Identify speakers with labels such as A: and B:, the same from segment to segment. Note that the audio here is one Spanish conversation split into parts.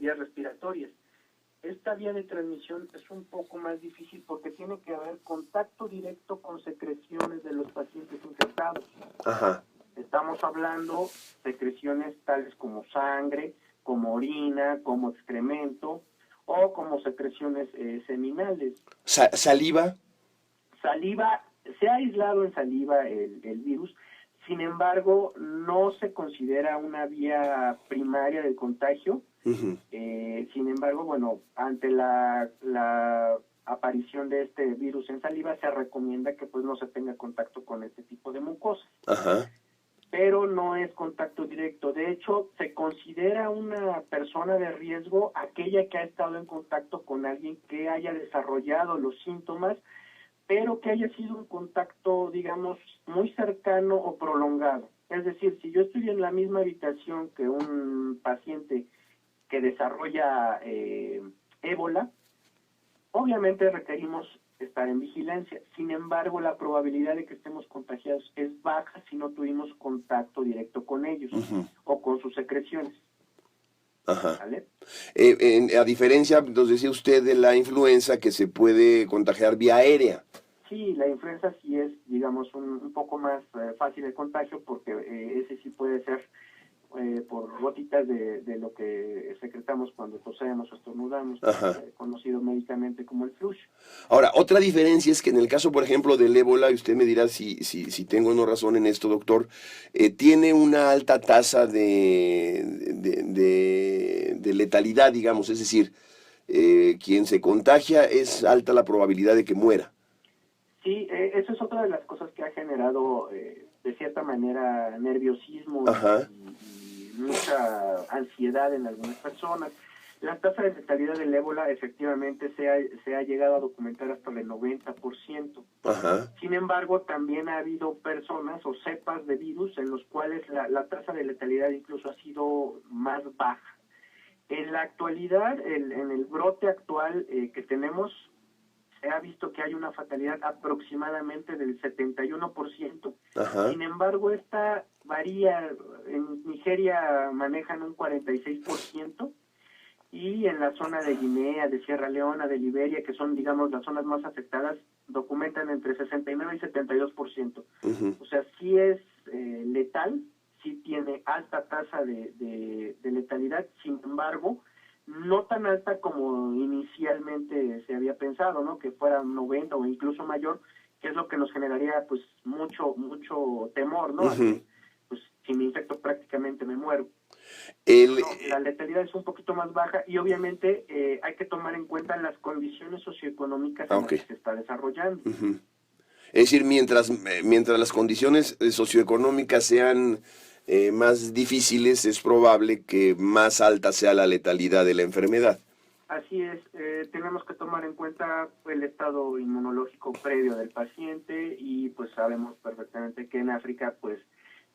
A: vías respiratorias. Esta vía de transmisión es un poco más difícil porque tiene que haber contacto directo con secreciones de los pacientes infectados.
B: Ajá.
A: Estamos hablando de secreciones tales como sangre, como orina, como excremento o como secreciones seminales.
B: ¿Saliva?
A: Saliva, se ha aislado en saliva el virus, sin embargo, no se considera una vía primaria del contagio.
B: Uh-huh.
A: Sin embargo, bueno, ante la aparición de este virus en saliva, se recomienda que pues no se tenga contacto con este tipo de mucosas.
B: Ajá.
A: Pero no es contacto directo. De hecho, se considera una persona de riesgo aquella que ha estado en contacto con alguien que haya desarrollado los síntomas, pero que haya sido un contacto, digamos, muy cercano o prolongado. Es decir, si yo estoy en la misma habitación que un paciente que desarrolla ébola, obviamente requerimos estar en vigilancia. Sin embargo, la probabilidad de que estemos contagiados es baja si no tuvimos contacto directo con ellos uh-huh. o con sus secreciones.
B: Ajá.
A: ¿Vale?
B: A diferencia, nos decía usted, de la influenza, que se puede contagiar vía aérea.
A: Sí, la influenza sí es, digamos, un poco más fácil de contagio porque ese sí puede ser por gotitas de lo que secretamos cuando tosemos o estornudamos, conocido médicamente como el flujo.
B: Ahora, otra diferencia es que en el caso, por ejemplo, del ébola, y usted me dirá si tengo o no razón en esto, doctor, tiene una alta tasa de letalidad, digamos, es decir, quien se contagia es alta la probabilidad de que muera.
A: Sí, eso es otra de las cosas que ha generado, de cierta manera, nerviosismo y mucha ansiedad en algunas personas. La tasa de letalidad del ébola efectivamente se ha llegado a documentar hasta el 90%.
B: Ajá.
A: Sin embargo, también ha habido personas o cepas de virus en los cuales la tasa de letalidad incluso ha sido más baja. En la actualidad, en el brote actual que tenemos, se ha visto que hay una fatalidad aproximadamente del 71%.
B: Ajá.
A: Sin embargo, esta varía. En Nigeria manejan un 46%, y en la zona de Guinea, de Sierra Leona, de Liberia, que son, digamos, las zonas más afectadas, documentan entre 69 y 72%. Uh-huh. O sea, sí es letal, sí tiene alta tasa de letalidad, sin embargo, no tan alta como inicialmente se había pensado, ¿no? Que fuera 90 o incluso mayor, que es lo que nos generaría pues mucho temor, ¿no?
B: Uh-huh.
A: Pues si me infecto prácticamente me muero. La letalidad es un poquito más baja y obviamente hay que tomar en cuenta las condiciones socioeconómicas en las que se está desarrollando.
B: Uh-huh. Es decir, mientras las condiciones socioeconómicas sean más difíciles, es probable que más alta sea la letalidad de la enfermedad.
A: Así es, tenemos que tomar en cuenta el estado inmunológico previo del paciente y pues sabemos perfectamente que en África pues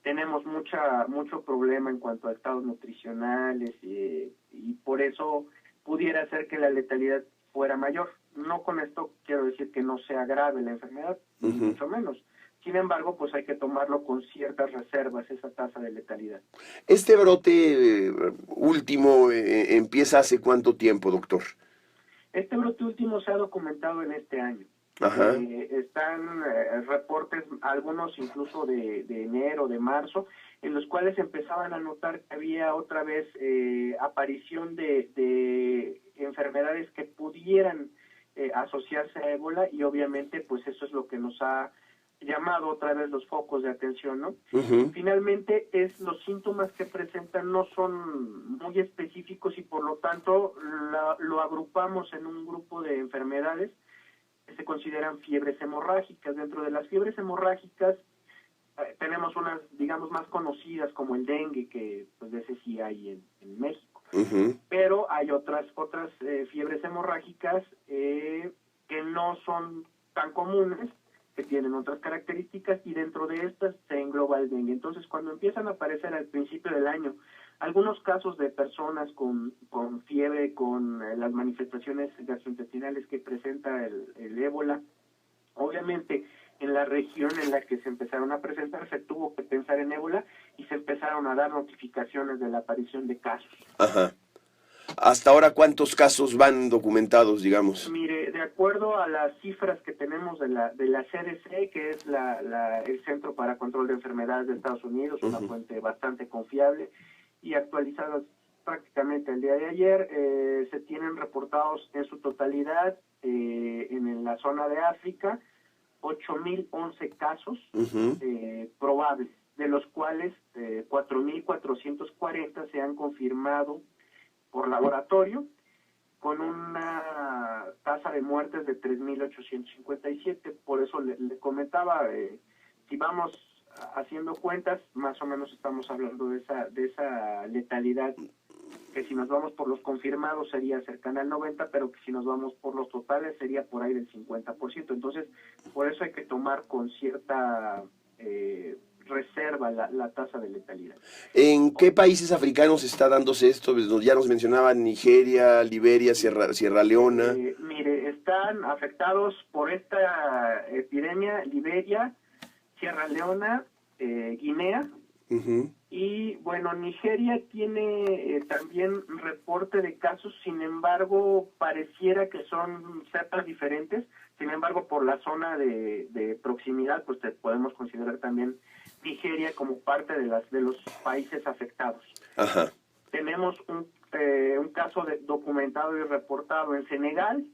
A: tenemos mucho problema en cuanto a estados nutricionales y por eso pudiera ser que la letalidad fuera mayor. No con esto quiero decir que no sea grave la enfermedad, uh-huh. Ni mucho menos. Sin embargo, pues hay que tomarlo con ciertas reservas, esa tasa de letalidad.
B: ¿Este brote último empieza hace cuánto tiempo, doctor?
A: Este brote último se ha documentado en este año.
B: Ajá.
A: Están reportes, algunos incluso de enero, de marzo, en los cuales empezaban a notar que había otra vez aparición de enfermedades que pudieran asociarse a ébola y obviamente pues eso es lo que nos ha llamado otra vez los focos de atención, ¿no?
B: Uh-huh.
A: Finalmente los síntomas que presentan no son muy específicos y por lo tanto lo agrupamos en un grupo de enfermedades que se consideran fiebres hemorrágicas. Dentro de las fiebres hemorrágicas tenemos unas, digamos, más conocidas como el dengue, que pues de ese sí hay en México.
B: Uh-huh.
A: Pero hay otras fiebres hemorrágicas que no son tan comunes, que tienen otras características y dentro de estas se engloba el dengue. Entonces, cuando empiezan a aparecer al principio del año algunos casos de personas con fiebre, con las manifestaciones gastrointestinales que presenta el ébola, obviamente en la región en la que se empezaron a presentar se tuvo que pensar en ébola y se empezaron a dar notificaciones de la aparición de casos.
B: Ajá. Hasta ahora, ¿cuántos casos van documentados, digamos?
A: Mire, de acuerdo a las cifras que tenemos de la CDC, que es el Centro para Control de Enfermedades de Estados Unidos, una fuente bastante confiable y actualizadas prácticamente el día de ayer, se tienen reportados en su totalidad en la zona de África 8.011 casos probables, de los cuales 4.440 se han confirmado por laboratorio, con una tasa de muertes de 3.857. Por eso le comentaba, si vamos haciendo cuentas, más o menos estamos hablando de esa letalidad, que si nos vamos por los confirmados sería cercana al 90%, pero que si nos vamos por los totales sería por ahí del 50%. Entonces, por eso hay que tomar con cierta reserva la tasa de letalidad.
B: ¿En qué países africanos está dándose esto? Ya nos mencionaban Nigeria, Liberia, Sierra Leona.
A: Mire, están afectados por esta epidemia Liberia, Sierra Leona, Guinea, y bueno, Nigeria tiene también reporte de casos, sin embargo, pareciera que son cepas diferentes. Sin embargo, por la zona de proximidad, pues podemos considerar también Nigeria como parte de los países afectados.
B: Ajá.
A: Tenemos un caso documentado y reportado en Senegal,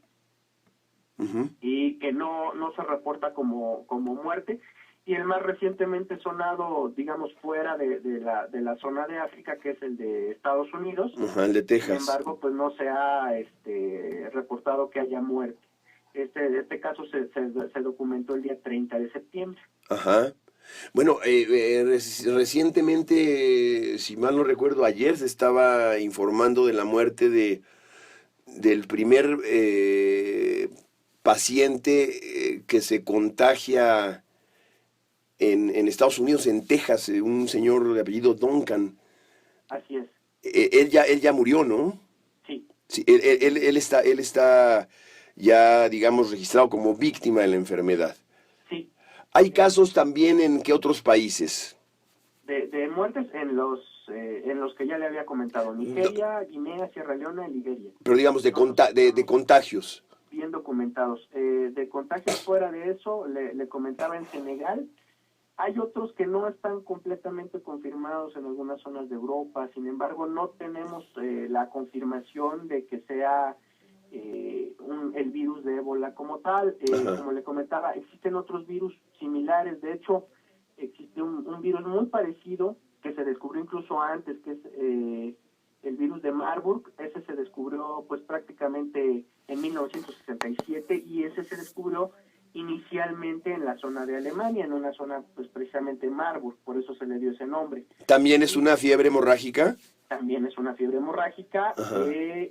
A: y que no se reporta como muerte. Y el más recientemente sonado, digamos, fuera de la zona de África, que es el de Estados Unidos.
B: El de Texas.
A: Sin embargo, pues no se ha reportado que haya muerte. Este caso se documentó el día 30 de septiembre.
B: Ajá. Bueno, recientemente, si mal no recuerdo, ayer se estaba informando de la muerte del primer paciente que se contagia en Estados Unidos, en Texas, un señor de apellido Duncan.
A: Así es.
B: Él ya murió, ¿no?
A: Sí.
B: Sí, él está ya, digamos, registrado como víctima de la enfermedad.
A: Sí.
B: ¿Hay casos también en qué otros países?
A: De muertes en los que ya le había comentado: Nigeria, Guinea, Sierra Leona y Liberia.
B: Pero digamos, de contagios.
A: Bien documentados. De contagios fuera de eso, le comentaba en Senegal. Hay otros que no están completamente confirmados en algunas zonas de Europa. Sin embargo, no tenemos la confirmación de que sea el virus de ébola como tal. Como le comentaba, existen otros virus similares. De hecho, existe un virus muy parecido que se descubrió incluso antes, que es el virus de Marburg. Ese se descubrió pues prácticamente en 1967, y ese se descubrió inicialmente en la zona de Alemania, en una zona pues precisamente Marburg, por eso se le dio ese nombre.
B: ¿También es una fiebre hemorrágica?
A: También es una fiebre hemorrágica,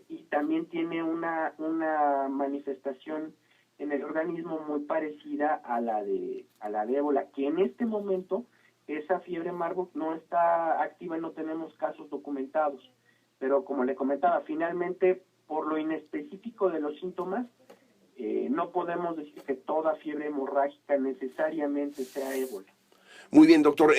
A: y también tiene una manifestación en el organismo muy parecida a la de ébola, que en este momento esa fiebre Marburg no está activa y no tenemos casos documentados. Pero como le comentaba, finalmente, por lo inespecífico de los síntomas, no podemos decir que toda fiebre hemorrágica necesariamente sea ébola.
B: Muy bien, doctor.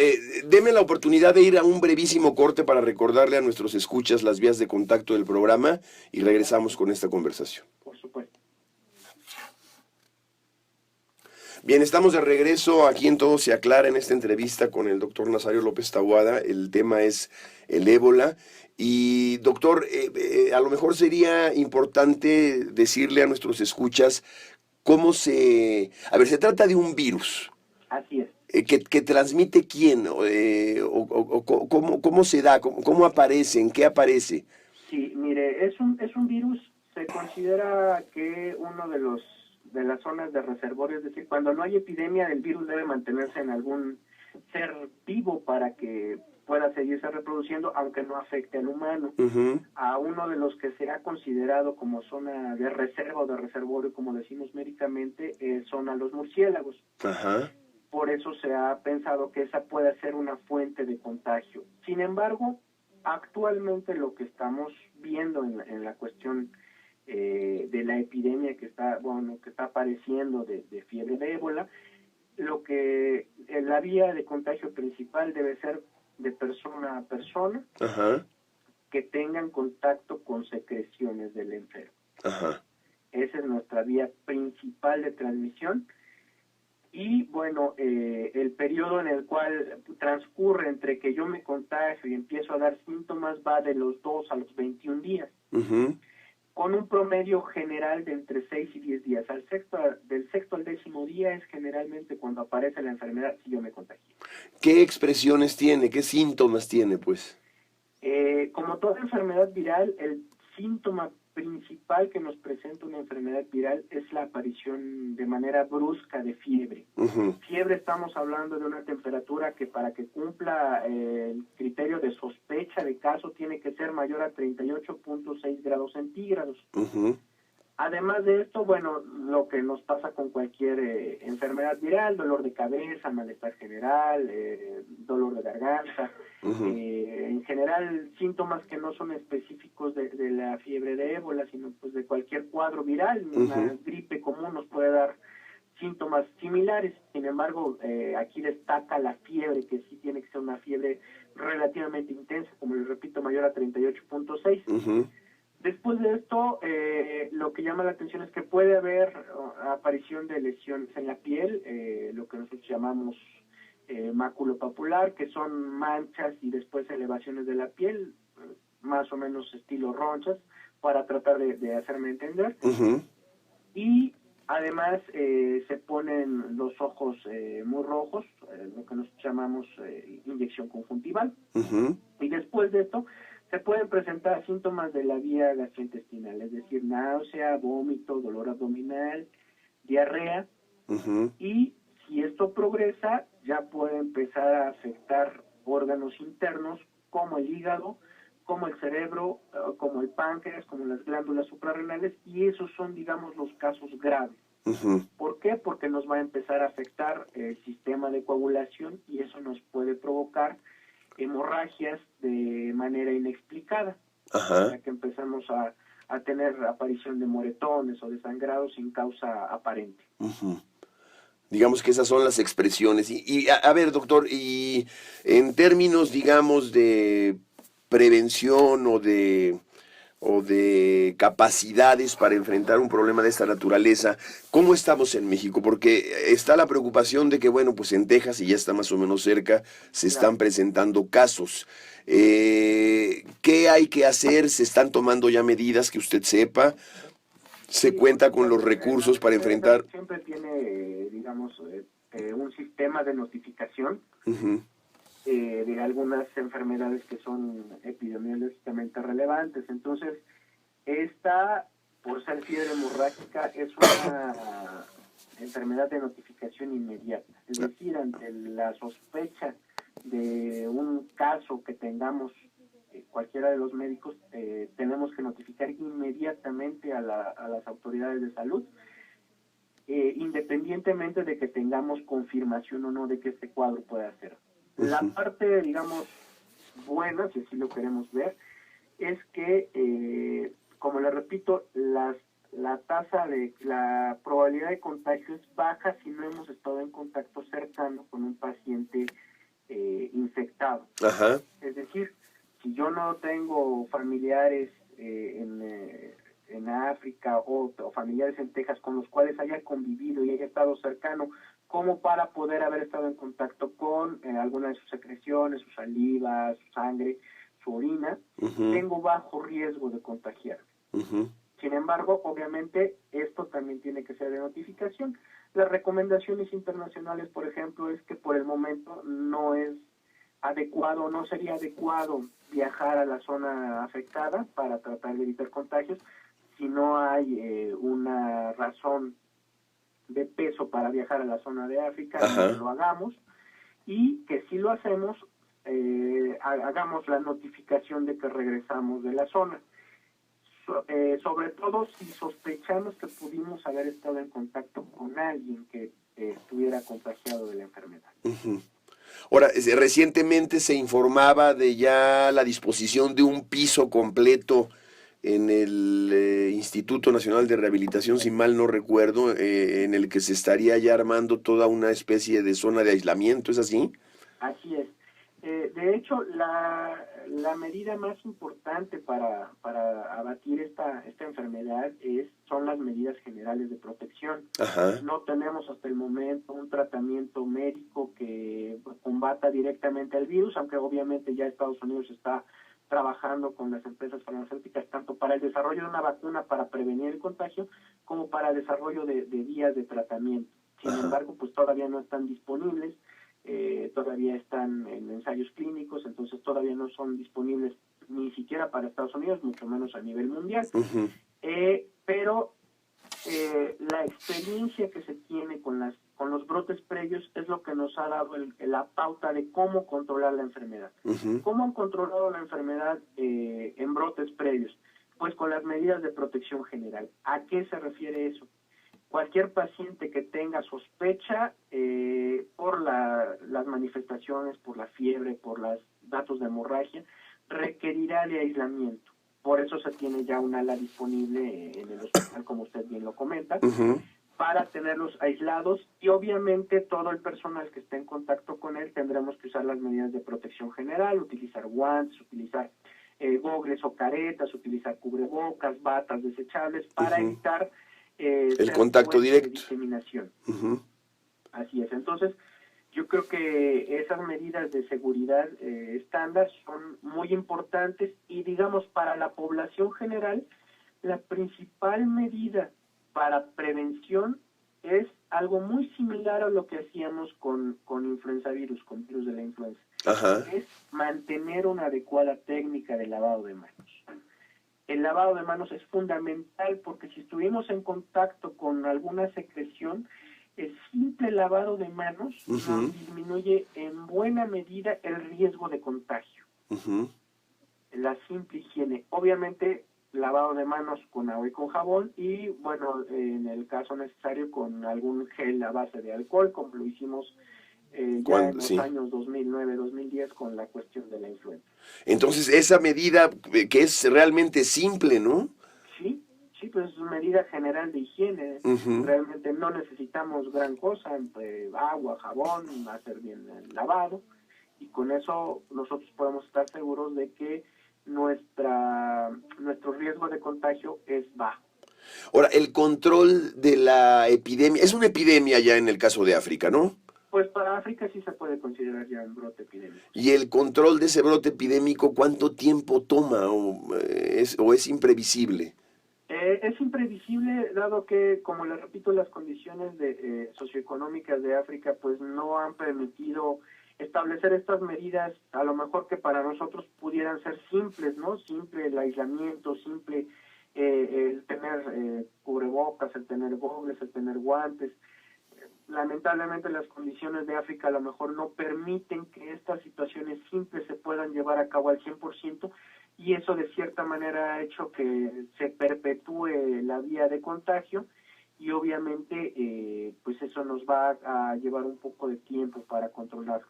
B: Deme la oportunidad de ir a un brevísimo corte para recordarle a nuestros escuchas las vías de contacto del programa y regresamos con esta conversación.
A: Por supuesto.
B: Bien, estamos de regreso aquí en Todo se Aclara en esta entrevista con el doctor Nazario López Taboada. El tema es el ébola. Y doctor, a lo mejor sería importante decirle a nuestros escuchas cómo se... A ver, se trata de un virus.
A: Así es.
B: ¿Que transmite quién? ¿Cómo se da? ¿Cómo aparece? ¿En qué aparece?
A: Sí, mire, es un virus. Se considera que uno de las zonas de reservorio, es decir, cuando no hay epidemia, el virus debe mantenerse en algún ser vivo para que pueda seguirse reproduciendo, aunque no afecte al humano. A uno de los que se ha considerado como zona de reserva o de reservorio, como decimos médicamente, son a los murciélagos. Por eso se ha pensado que esa puede ser una fuente de contagio. Sin embargo, actualmente lo que estamos viendo en la cuestión de la epidemia que está apareciendo de fiebre de ébola, la vía de contagio principal debe ser de persona a persona, que tengan contacto con secreciones del enfermo.
B: Ajá.
A: Esa es nuestra vía principal de transmisión. Y bueno, el periodo en el cual transcurre entre que yo me contagio y empiezo a dar síntomas va de los 2 a los 21 días, con un promedio general de entre 6 y 10 días. Del sexto al 10º día es generalmente cuando aparece la enfermedad si yo me contagio.
B: ¿Qué expresiones tiene? ¿Qué síntomas tiene, pues?
A: Como toda enfermedad viral, el síntoma principal que nos presenta una enfermedad viral es la aparición de manera brusca de fiebre. Fiebre, estamos hablando de una temperatura que para que cumpla el criterio de sospecha de caso tiene que ser mayor a 38.6 grados centígrados. Además de esto, bueno, lo que nos pasa con cualquier enfermedad viral, dolor de cabeza, malestar general, dolor de garganta, en general síntomas que no son específicos de la fiebre de ébola, sino pues de cualquier cuadro viral. Una gripe común nos puede dar síntomas similares. Sin embargo, aquí destaca la fiebre, que sí tiene que ser una fiebre relativamente intensa, como les repito, mayor a 38.6. Después de esto, lo que llama la atención es que puede haber aparición de lesiones en la piel, lo que nosotros llamamos máculo-papular, que son manchas y después elevaciones de la piel, más o menos estilo ronchas, para tratar de hacerme entender. Y además se ponen los ojos muy rojos, lo que nosotros llamamos inyección conjuntival. Y después de esto, se pueden presentar síntomas de la vía gastrointestinal, es decir, náusea, vómito, dolor abdominal, diarrea, y si esto progresa, ya puede empezar a afectar órganos internos como el hígado, como el cerebro, como el páncreas, como las glándulas suprarrenales, y esos son, digamos, los casos graves. ¿Por qué? Porque nos va a empezar a afectar el sistema de coagulación y eso nos puede provocar hemorragias de manera inexplicada, ya que empezamos a tener aparición de moretones o de sangrados sin causa aparente.
B: Digamos que esas son las expresiones. Y a ver, doctor, y en términos, digamos, de prevención o de capacidades para enfrentar un problema de esta naturaleza, ¿cómo estamos en México? Porque está la preocupación de que, bueno, pues en Texas, y ya está más o menos cerca, se están presentando casos. ¿Qué hay que hacer? ¿Se están tomando ya medidas que usted sepa? ¿Se cuenta con los recursos para enfrentar?
A: Siempre tiene, digamos, un sistema de notificación de algunas enfermedades que son epidemiológicamente relevantes. Entonces, esta, por ser fiebre hemorrágica, es una enfermedad de notificación inmediata. Es decir, ante la sospecha de un caso que tengamos cualquiera de los médicos, tenemos que notificar inmediatamente a las autoridades de salud, independientemente de que tengamos confirmación o no de que este cuadro pueda ser. La parte, digamos, buena, si así lo queremos ver, es que, como le repito, la probabilidad de contagio es baja si no hemos estado en contacto cercano con un paciente infectado. Es decir, si yo no tengo familiares en África o familiares en Texas con los cuales haya convivido y haya estado cercano, como para poder haber estado en contacto con alguna de sus secreciones, su saliva, su sangre, su orina, tengo bajo riesgo de contagiarme. Sin embargo, obviamente, esto también tiene que ser de notificación. Las recomendaciones internacionales, por ejemplo, es que por el momento no es adecuado, no sería adecuado viajar a la zona afectada para tratar de evitar contagios si no hay una razón de peso para viajar a la zona de África, no lo hagamos, y que si lo hacemos, hagamos la notificación de que regresamos de la zona. Sobre todo si sospechamos que pudimos haber estado en contacto con alguien que estuviera contagiado de la enfermedad.
B: Ahora, recientemente se informaba de ya la disposición de un piso completo en el Instituto Nacional de Rehabilitación, si mal no recuerdo, en el que se estaría ya armando toda una especie de zona de aislamiento, ¿es así?
A: Así es. De hecho, la medida más importante para abatir esta enfermedad son las medidas generales de protección.
B: Ajá.
A: No tenemos hasta el momento un tratamiento médico que combata directamente al virus, aunque obviamente ya Estados Unidos está trabajando con las empresas farmacéuticas tanto para el desarrollo de una vacuna para prevenir el contagio como para el desarrollo de vías de tratamiento. Sin
B: Ajá.
A: embargo, pues todavía no están disponibles. Todavía están en ensayos clínicos, entonces todavía no son disponibles ni siquiera para Estados Unidos, mucho menos a nivel mundial.
B: Uh-huh.
A: Pero la experiencia que se tiene con los brotes previos es lo que nos ha dado la pauta de cómo controlar la enfermedad.
B: Uh-huh.
A: ¿Cómo han controlado la enfermedad en brotes previos? Pues con las medidas de protección general. ¿A qué se refiere eso? Cualquier paciente que tenga sospecha por las manifestaciones, por la fiebre, por los datos de hemorragia, requerirá de aislamiento. Por eso se tiene ya un ala disponible en el hospital, como usted bien lo comenta,
B: Uh-huh.
A: para tenerlos aislados, y obviamente todo el personal que esté en contacto con él tendremos que usar las medidas de protección general, utilizar guantes, utilizar gogles o caretas, utilizar cubrebocas, batas desechables para
B: Uh-huh.
A: evitar
B: El contacto directo.
A: de diseminación.
B: Uh-huh.
A: Así es. Entonces, yo creo que esas medidas de seguridad estándar son muy importantes, y digamos para la población general, la principal medida para prevención es algo muy similar a lo que hacíamos con influenza virus, con virus de la influenza.
B: Ajá.
A: Es mantener una adecuada técnica de lavado de manos. El lavado de manos es fundamental porque si estuvimos en contacto con alguna secreción, el simple lavado de manos
B: Uh-huh.
A: nos disminuye en buena medida el riesgo de contagio.
B: Uh-huh.
A: La simple higiene, obviamente lavado de manos con agua y con jabón, y bueno, en el caso necesario con algún gel a base de alcohol, como lo hicimos ya en los
B: Sí.
A: años 2009-2010 con la cuestión de la influenza.
B: Entonces, esa medida que es realmente simple, ¿no?
A: Sí, pues es una medida general de higiene.
B: Uh-huh.
A: Realmente no necesitamos gran cosa, agua, jabón, hacer bien el lavado, y con eso nosotros podemos estar seguros de que nuestro riesgo de contagio es bajo.
B: Ahora, el control de la epidemia, es una epidemia ya en el caso de África, ¿no?
A: Pues para África sí se puede considerar ya un brote epidémico.
B: Y el control de ese brote epidémico, ¿cuánto tiempo toma o es imprevisible?
A: Es imprevisible, dado que, como le repito, las condiciones socioeconómicas de África pues no han permitido establecer estas medidas, a lo mejor que para nosotros pudieran ser simples, ¿no? Simple el aislamiento, simple el tener cubrebocas, el tener gogles, el tener guantes. Lamentablemente las condiciones de África a lo mejor no permiten que estas situaciones simples se puedan llevar a cabo al 100%, y eso de cierta manera ha hecho que se perpetúe la vía de contagio, y obviamente pues eso nos va a llevar un poco de tiempo para controlar.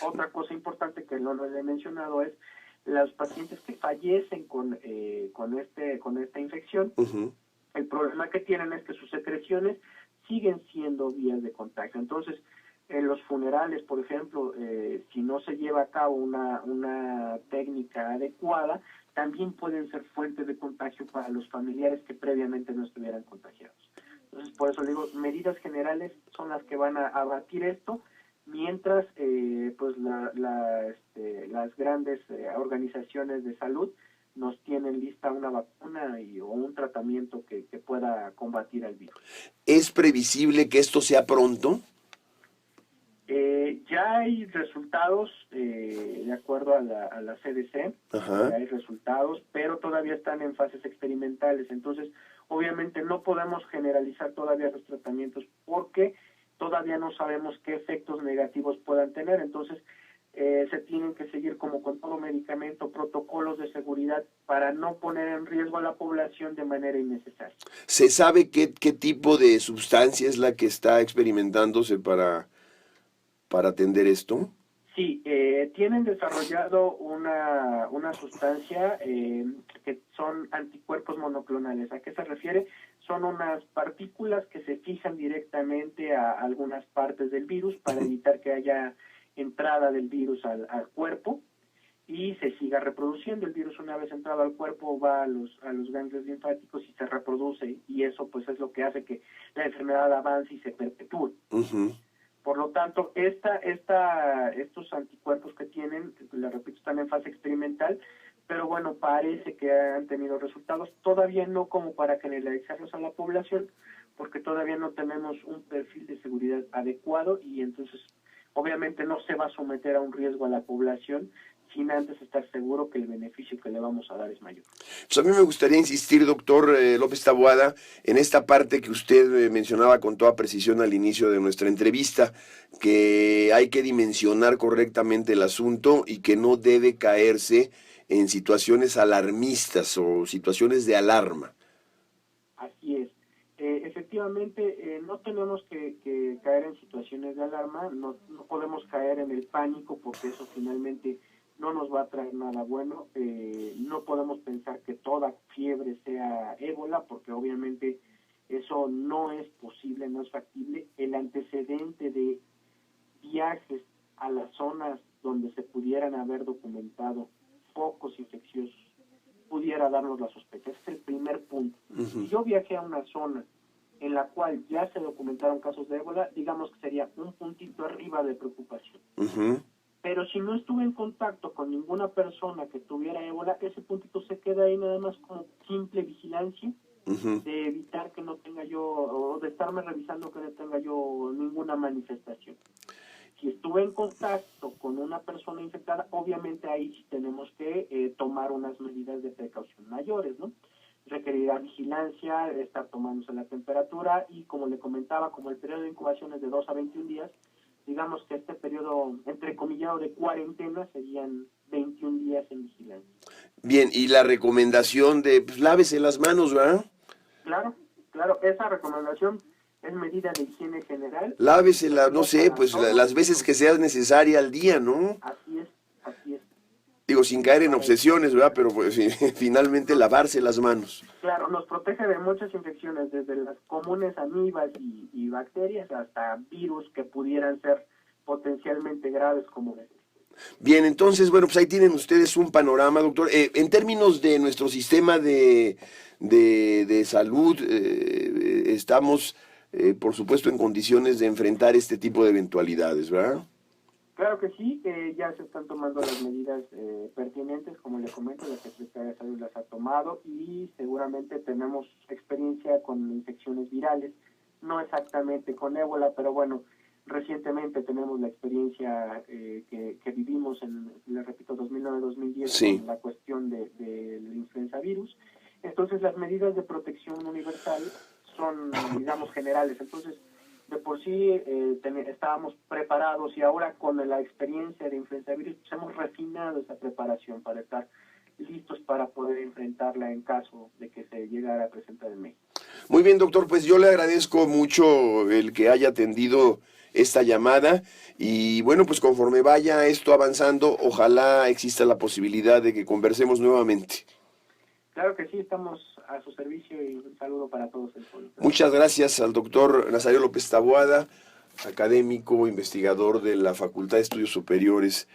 A: Otra cosa importante que no le he mencionado es los pacientes que fallecen con esta infección.
B: Uh-huh.
A: El problema que tienen es que sus secreciones siguen siendo vías de contagio. Entonces, en los funerales, por ejemplo, si no se lleva a cabo una técnica adecuada, también pueden ser fuentes de contagio para los familiares que previamente no estuvieran contagiados. Entonces, por eso le digo, medidas generales son las que van a abatir esto, mientras pues las grandes organizaciones de salud nos tienen lista una vacuna o un tratamiento que pueda combatir al virus.
B: ¿Es previsible que esto sea pronto?
A: Ya hay resultados, de acuerdo a la CDC.
B: Ajá.
A: Ya hay resultados, pero todavía están en fases experimentales. Entonces, obviamente no podemos generalizar todavía los tratamientos porque todavía no sabemos qué efectos negativos puedan tener. Entonces, se tienen que seguir, como con todo medicamento, protocolos de seguridad para no poner en riesgo a la población de manera innecesaria.
B: ¿Se sabe qué tipo de sustancia es la que está experimentándose para atender esto?
A: Sí, tienen desarrollado una sustancia que son anticuerpos monoclonales. ¿A qué se refiere? Son unas partículas que se fijan directamente a algunas partes del virus para evitar que haya entrada del virus al cuerpo y se siga reproduciendo. El virus, una vez entrado al cuerpo, va a los ganglios linfáticos y se reproduce, y eso pues es lo que hace que la enfermedad avance y se perpetúe.
B: Uh-huh.
A: Por lo tanto, estos anticuerpos que tienen, les repito, están en fase experimental, pero bueno, parece que han tenido resultados, todavía no como para generalizarlos a la población, porque todavía no tenemos un perfil de seguridad adecuado, y entonces obviamente no se va a someter a un riesgo a la población sin antes estar seguro que el beneficio que le vamos a dar es mayor.
B: Pues a mí me gustaría insistir, doctor López Taboada, en esta parte que usted mencionaba con toda precisión al inicio de nuestra entrevista, que hay que dimensionar correctamente el asunto y que no debe caerse en situaciones alarmistas o situaciones de alarma.
A: Así es. Efectivamente, no tenemos que caer en situaciones de alarma, no podemos caer en el pánico, porque eso finalmente no nos va a traer nada bueno. No podemos pensar que toda fiebre sea ébola, porque obviamente eso no es posible, no es factible. El antecedente de viajes a las zonas donde se pudieran haber documentado focos infecciosos pudiera darnos la sospecha. Ese es el primer punto.
B: Uh-huh.
A: Si yo viajé a una zona en la cual ya se documentaron casos de ébola, digamos que sería un puntito arriba de preocupación.
B: Uh-huh.
A: Pero si no estuve en contacto con ninguna persona que tuviera ébola, ese puntito se queda ahí nada más como simple vigilancia,
B: uh-huh,
A: de evitar que no tenga yo, o de estarme revisando que no tenga yo ninguna manifestación. Si estuve en contacto con una persona infectada, obviamente ahí sí tenemos que tomar unas medidas de precaución mayores, ¿no? Requerirá vigilancia, estar tomándose la temperatura, y como le comentaba, como el periodo de incubación es de 2 a 21 días, digamos que este periodo, entrecomillado, de cuarentena serían 21 días en vigilancia.
B: Bien, y la recomendación de pues, lávese las manos, ¿verdad?
A: Claro, esa recomendación es medida de higiene general.
B: Lávesela, no sé, pues las veces que sea necesaria al día, ¿no?
A: Así es.
B: Digo, sin caer en obsesiones, ¿verdad? Pero pues, sí, finalmente lavarse las manos.
A: Claro, nos protege de muchas infecciones, desde las comunes amibas y bacterias hasta virus que pudieran ser potencialmente graves como este.
B: Bien, entonces, bueno, pues ahí tienen ustedes un panorama, doctor. En términos de nuestro sistema de salud, estamos, por supuesto, en condiciones de enfrentar este tipo de eventualidades, ¿verdad?
A: Claro que sí, ya se están tomando las medidas pertinentes, como le comento, la Secretaría de Salud las ha tomado, y seguramente tenemos experiencia con infecciones virales, no exactamente con ébola, pero bueno, recientemente tenemos la experiencia que vivimos en, le repito, 2009-2010,
B: sí,
A: con la cuestión del influenza virus. Entonces las medidas de protección universal son, digamos, generales. Entonces, de por sí estábamos preparados, y ahora con la experiencia de influenza virus pues hemos refinado esa preparación para estar listos para poder enfrentarla en caso de que se llegara a presentar en México.
B: Muy bien, doctor, pues yo le agradezco mucho el que haya atendido esta llamada, y bueno, pues conforme vaya esto avanzando, ojalá exista la posibilidad de que conversemos nuevamente.
A: Claro que sí, estamos a su servicio, y un saludo para todos el pueblo.
B: Muchas gracias al doctor Nazario López Taboada, académico, investigador de la Facultad de Estudios Superiores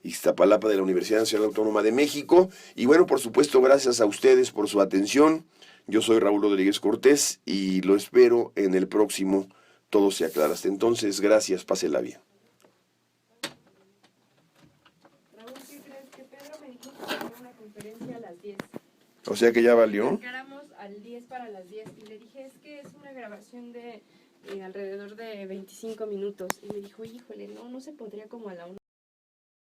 B: Iztapalapa de la Universidad Nacional Autónoma de México. Y bueno, por supuesto, gracias a ustedes por su atención. Yo soy Raúl Rodríguez Cortés y lo espero en el próximo Todo se aclara. Hasta entonces, gracias, pásela bien.
C: Raúl, ¿qué crees? Que Pedro me dijo que tenía una conferencia a las 10.
B: O sea que ya valió.
C: Marcáramos al 10 para las 10 y le dije, es que es una grabación de alrededor de 25 minutos. Y me dijo, híjole, no se podría como a la 1.